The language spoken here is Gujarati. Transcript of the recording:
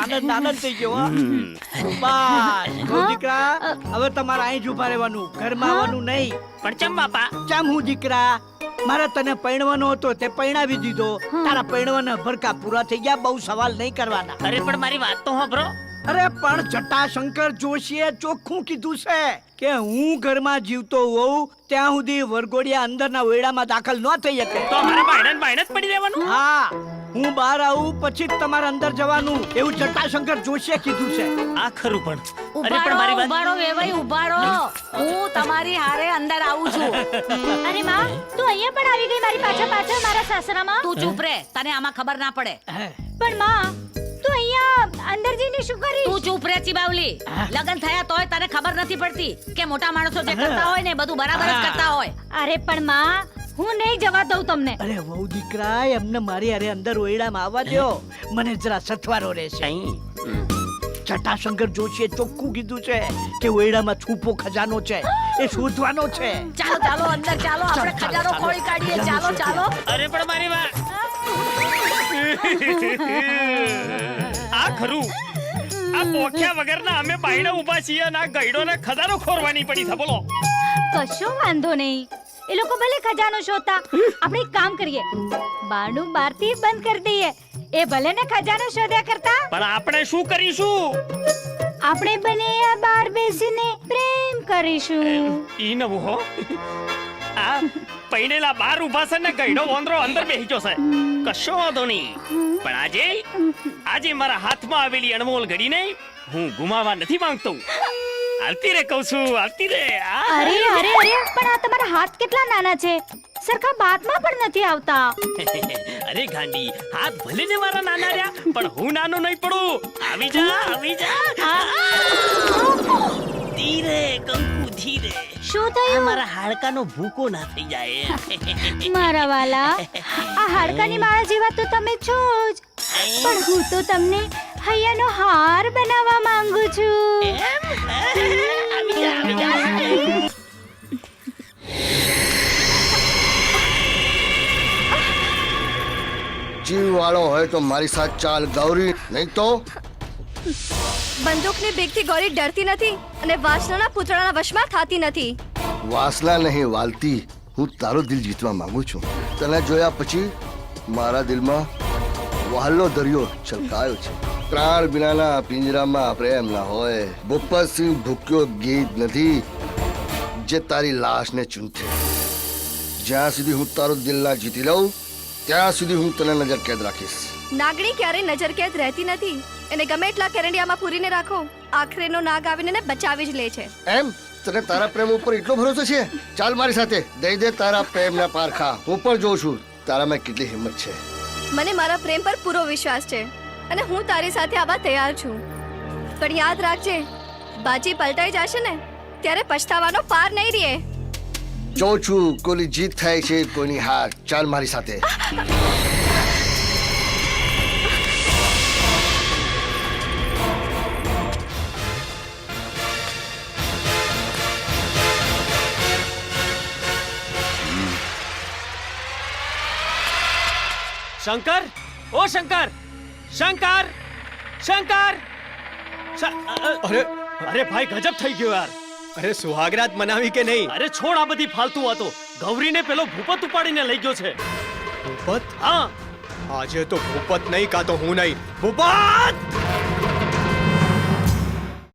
આનંદ થઈ ગયો હો. બસ જો દીકરા, હવે તમારે અહીં જ ઉભા રહેવાનું, ઘરમાં આવવાનું નહીં. પણ ચમ બાપા? ચમ હું દીકરા, મારે તને પૈણવાનો હતો તે પૈણાવી દીધો. તારા પૈણવાના ભરકા પૂરા થઈ ગયા, બહુ સવાલ નહીં કરવાના. અરે પણ મારી વાત તો સાંભળો. અરે પણ જટાશંકર જોશીએ ચોખ્ખું કીધું છે કે હું ઘરમાં જીવતો હોઉં ત્યાં સુધી વરઘોડિયા અંદરના ઓરડામાં દાખલ ન થઈ શકે. તો અમારે બાયણ જ પડી રહેવાનું? હા, હું બહાર આવું પછી જ તમારે અંદર જવાનું, એવું જટાશંકર જોશીએ કીધું છે. આ ખરું પણ. અરે પણ મારી વાત. ઉભારો વેવાઈ ઉભારો, હું તમારી હારે અંદર આવું છું. અરે માં, તું અહીંયા પણ આવી ગઈ મારી પાછળ મારા સાસરામાં. તું ચૂપ રહે, તને આમાં ખબર ના પડે. પણ માં, તું અહીંયા અંદર જઈને શું કરી? તું ચૂપ રહે ચીબાવલી. લગન થયા તોય તને ખબર નથી પડતી કે મોટા માણસો જે કરતા હોય ને બધું બરાબર જ કરતા હોય. અરે પણ માં, હું નહીં જવા દઉં તમને. અરે વહુ દીકરા, એમને મારી અરે અંદર ઓરડામાં આવવા દો, મને જરા સથવારો રહેશે. જટાશંકર જોશીએ ચોખ્ખું કીધું છે કે ઓરડામાં છુપો ખજાનો છે, એ શોધવાનો છે. ચાલો ચાલો અંદર ચાલો, આપણે ખજાનો ખોલી કાઢીએ. ચાલો ચાલો. અરે પણ મારી વાત. આ ખરું. આ પોખ્યા વગરના અમે બાયણા ઊભા છીએ અને આ ગઈડોને ખજાનો ખોરવાની પડી છે. બોલો. કશો વાંધો નહીં, એ લોકો ભલે ખજાનો શોધતા, આપણે એક કામ કરીએ, બારણું બહારથી બંધ કરી દઈએ, એ ભલે ને ખજાનો શોધ્યા કરતા. પણ આપણે શું કરીશું? આપણે બંને આ બહાર બેસીને પ્રેમ કરીશું. ઈ નવું હો. આ પૈણેલા બાર ઊભા છે ને ગઈડો વોંદરો અંદર બેસી ગયો છે. કશો વાંધો નહીં. પણ આજે મારા હાથમાં આવેલી અણમોલ ઘડીને હું ગુમાવવા નથી માંગતો. આવતી રે કહું છું, આવતી રે. અરે અરે અરે, પણ આ તમારા હાથ કેટલા નાના છે, સરખા બાતમાં પણ નથી આવતા. અરે ગાંડી, હાથ ભલે ને મારા નાના રહ્યા પણ હું નાનો નહીં પડું. આવી જા, આવી જા. ધીરે કંકુ, ધીરે. શું થયું? મારા હાડકાનો ભૂકો ના થઈ જાય. મારા વાલા, આ હાડકાની માળા જેવા તો તમે છો જ, પણ હું તો તમને હૈયાનો હાર બનાવવા માંગુ છું. આવી જા, આવી જા. જીવ વાળો હોય તો મારી સાથે ચાલ ગૌરી, નહીં તો બંદૂકની બીકથી ગૌરી ડરતી નથી અને વાસનાના પૂતળાના વશમાં થતી નથી. વાસના નહીં વાલતી, હું તારું દિલ જીતવા માંગુ છું. તને જોયા પછી મારા દિલમાં વહાલનો દરિયો છલકાયો છે. પ્રાણ વિનાના પિંજરામાં પ્રેમ ના હોય. ભૂપતસિંહ ભૂક્યો ગીત નથી જે તારી લાશને ચૂંથે. જ્યાં સુધી હું તારું દિલ ના જીતી લઉં ત્યાં સુધી હું તને નજર કેદ રાખીશ. નાગણી ક્યારેય નજર કેદ રહેતી નથી, એને ગમે એટલા કેરંડિયામાં પૂરીને રાખો, આખરે નો નાગ આવીને એને બચાવી જ લે છે. એમ તને તારા પ્રેમ ઉપર એટલો ભરોસો છે? ચાલ મારી સાથે, દઈ દે તારા પ્રેમના પારખા. હું પણ જોઉં છું તારામાં કેટલી હિંમત છે. મને મારા પ્રેમ પર પૂરો વિશ્વાસ છે અને હું તારી સાથે આવવા તૈયાર છું. પણ યાદ રાખજે, બાજી પલટાઈ જશે ને ત્યારે પછતાવાનો પાર નહીં રહે. જોઉં છું કોની જીત થાય છે, કોની હાર. ચાલ મારી સાથે. શંકર, ઓ શંકર, શંકર, શંકર. અરે ભાઈ, ગજબ થઈ ગયો યાર. અરે સુહાગરાત મનાવી કે નહીં? અરે છોડ આ બધી ફાલતુ વાતો. ગૌરીને પેલો ભૂપત ઉપાડીને લઈ ગયો છે. ભૂપત? હા, આજે તો ભૂપત નહીં, કાં તો હું નહીં. ભૂપત!